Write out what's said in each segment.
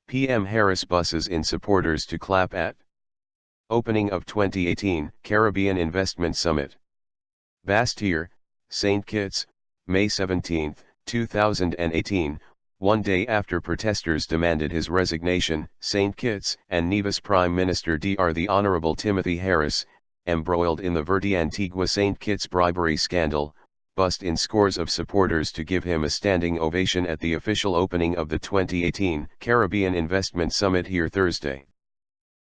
PM Harris buses in supporters to clap at opening of 2018 Caribbean Investment Summit. Basseterre, St. Kitts, May 17, 2018, one day after protesters demanded his resignation. St. Kitts and Nevis Prime Minister Dr. the Honourable Timothy Harris, embroiled in the Virdee-Antigua-St Kitts bribery scandal, bussed in scores of supporters to give him a standing ovation at the official opening of the 2018 Caribbean Investment Summit here Thursday.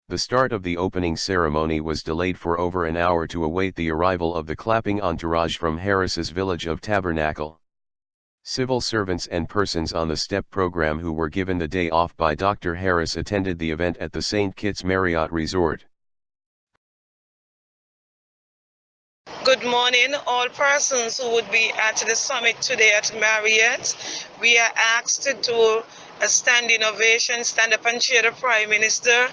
The start of the opening ceremony was delayed for over an hour to await the arrival of the clapping entourage from Harris's village of Tabernacle. Civil servants and persons on the STEP program who were given the day off by Dr. Harris attended the event at the St. Kitts Marriott Resort. Good morning, all persons who would be at the summit today at Marriott. We are asked to do a standing ovation, stand up and cheer the Prime Minister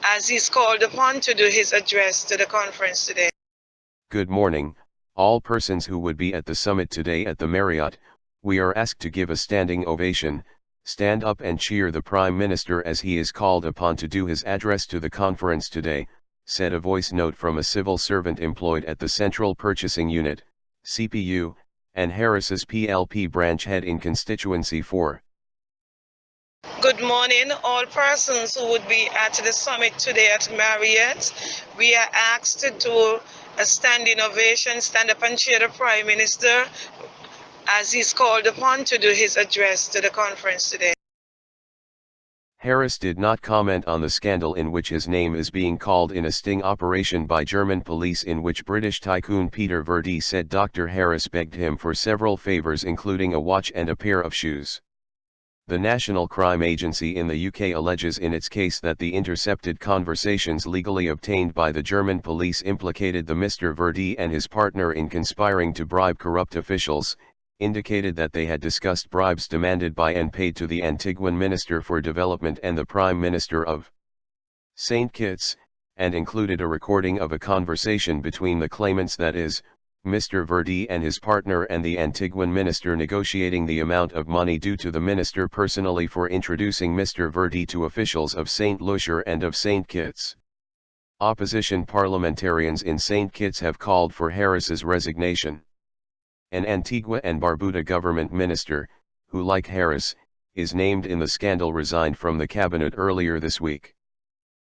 as he's called upon to do his address to the conference today. Good morning, all persons who would be at the summit today at the Marriott. We are asked to give a standing ovation, stand up and cheer the Prime Minister as he is called upon to do his address to the conference today, said a voice note from a civil servant employed at the Central Purchasing Unit, CPU, and Harris's PLP branch head in Constituency 4. Good morning, all persons who would be at the summit today at Marriott. We are asked to do a standing ovation, stand up and cheer the Prime Minister as he's called upon to do his address to the conference today. Harris did not comment on the scandal in which his name is being called in a sting operation by German police in which British tycoon Peter Virdee said Dr. Harris begged him for several favors including a watch and a pair of shoes. The National Crime Agency in the UK alleges in its case that the intercepted conversations legally obtained by the German police implicated the Mr. Virdee and his partner in conspiring to bribe corrupt officials, indicated that they had discussed bribes demanded by and paid to the Antiguan Minister for Development and the Prime Minister of St. Kitts, and included a recording of a conversation between the claimants, that is, Mr. Virdee and his partner, and the Antiguan minister negotiating the amount of money due to the minister personally for introducing Mr. Virdee to officials of St. Lucia and of St. Kitts. Opposition parliamentarians in St. Kitts have called for Harris's resignation. An Antigua and Barbuda government minister, who like Harris, is named in the scandal, resigned from the cabinet earlier this week.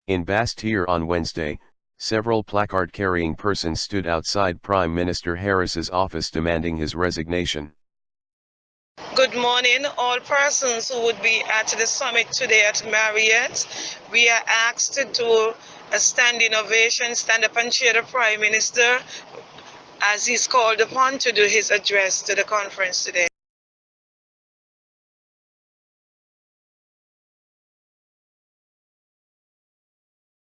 In Basseterre on Wednesday, several placard-carrying persons stood outside Prime Minister Harris's office demanding his resignation. Good morning, all persons who would be at the summit today at Marriott. We are asked to do a standing ovation, stand up and cheer the Prime Minister as he's called upon to do his address to the conference today.